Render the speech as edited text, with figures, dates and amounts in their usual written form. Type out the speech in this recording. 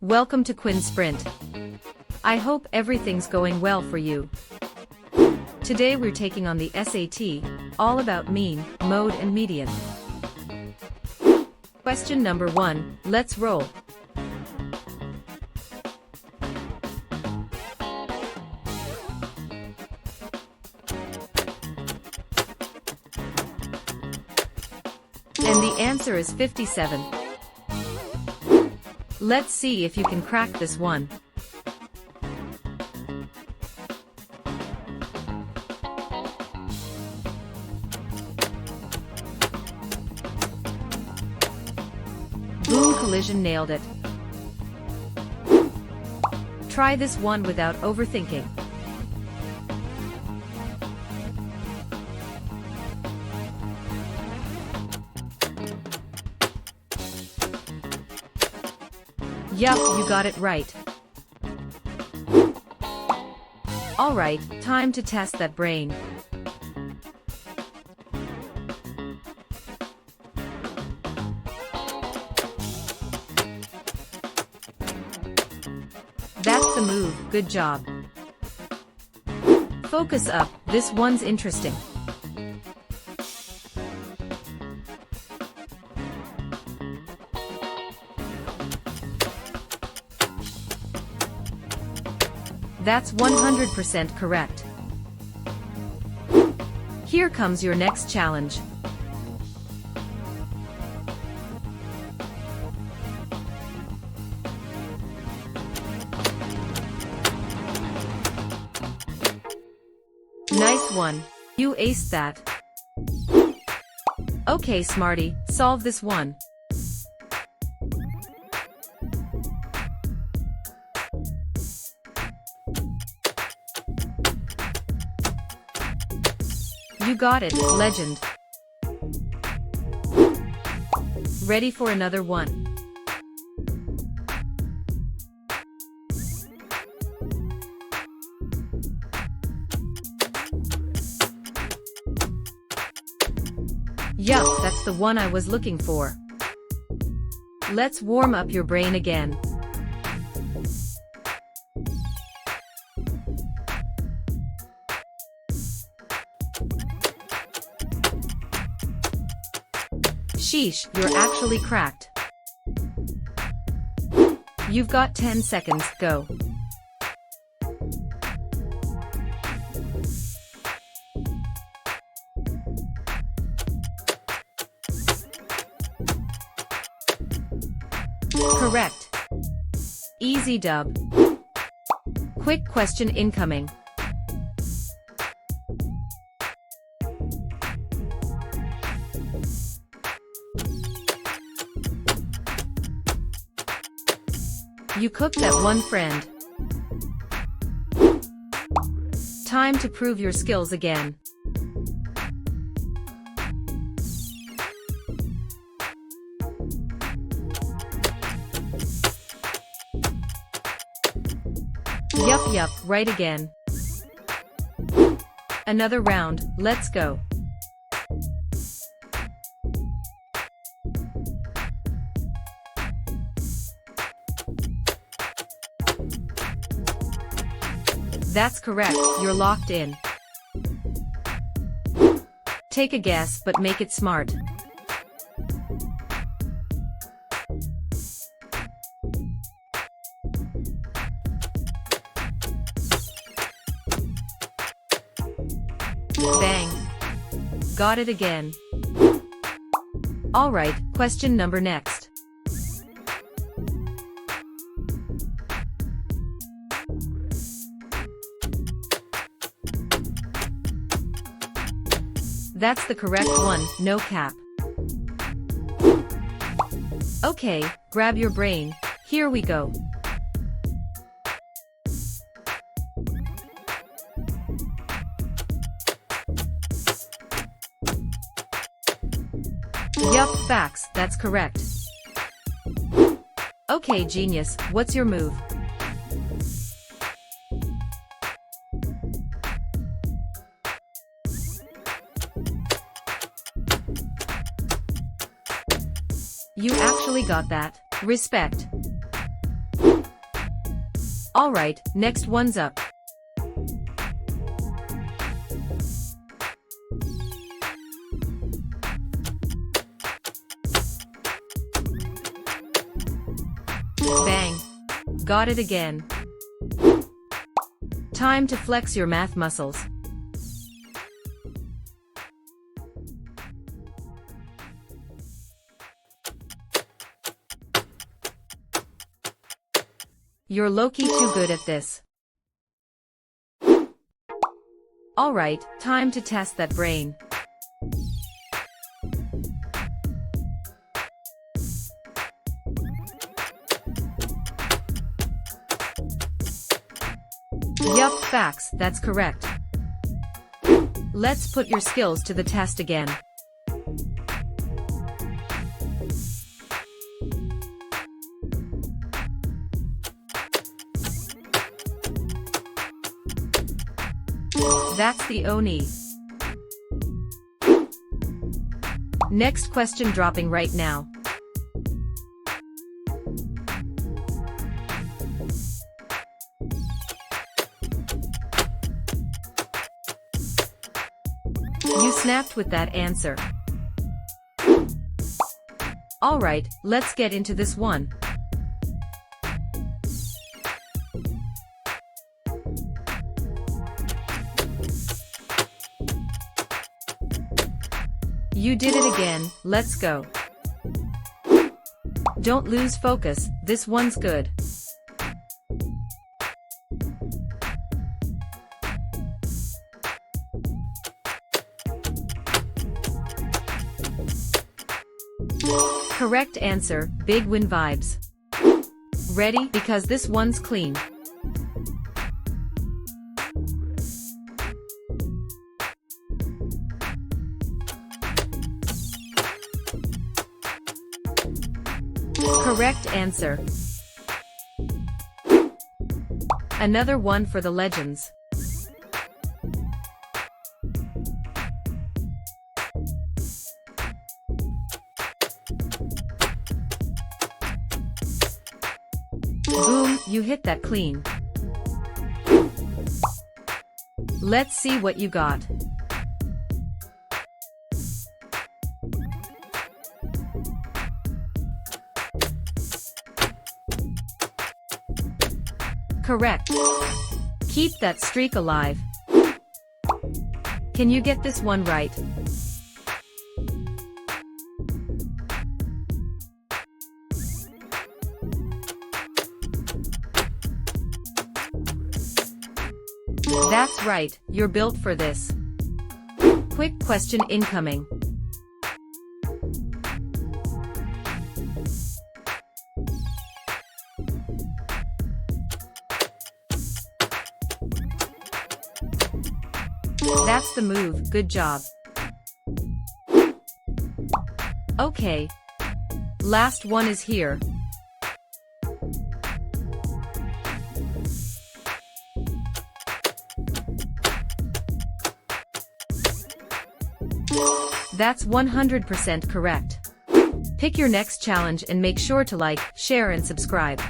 Welcome to QuinnSprint. I hope everything's going well for you. Today we're taking on the SAT, all about mean, mode and median. Question number 1, let's roll. And the answer is 57. Let's see if you can crack this one. Boom, collision, nailed it. Try this one without overthinking. Yup, you got it right. Alright, time to test that brain. That's the move, good job. Focus up, this one's interesting. That's 100% correct. Here comes your next challenge. Nice one. You aced that. Okay, smarty, solve this one. You got it, legend. Ready for another one? Yup, that's the one I was looking for. Let's warm up your brain again. Sheesh, you're actually cracked. You've got 10 seconds, go. Correct. Easy dub. Quick question incoming. You cooked that one, friend. Time to prove your skills again. Yup, right again. Another round, let's go. That's correct, you're locked in. Take a guess, but make it smart. Bang. Got it again. Alright, question number next. That's the correct one, no cap. Okay, grab your brain, here we go. Yup, facts, that's correct. Okay, genius, what's your move? You actually got that. Respect. Alright, next one's up. Bang! Got it again. Time to flex your math muscles. You're low-key too good at this. Alright, time to test that brain. Yup, facts, that's correct. Let's put your skills to the test again. That's the Oni. Next question dropping right now. You snapped with that answer. Alright, let's get into this one. You did it again, let's go. Don't lose focus, this one's good. Correct answer, big win vibes. Ready? Because this one's clean. Correct answer. Another one for the legends. Boom, you hit that clean. Let's see what you got. Correct. Keep that streak alive. Can you get this one right? That's right, you're built for this. Quick question incoming. That's the move, good job. Okay. Last one is here. That's 100% correct. Pick your next challenge and make sure to like, share and subscribe.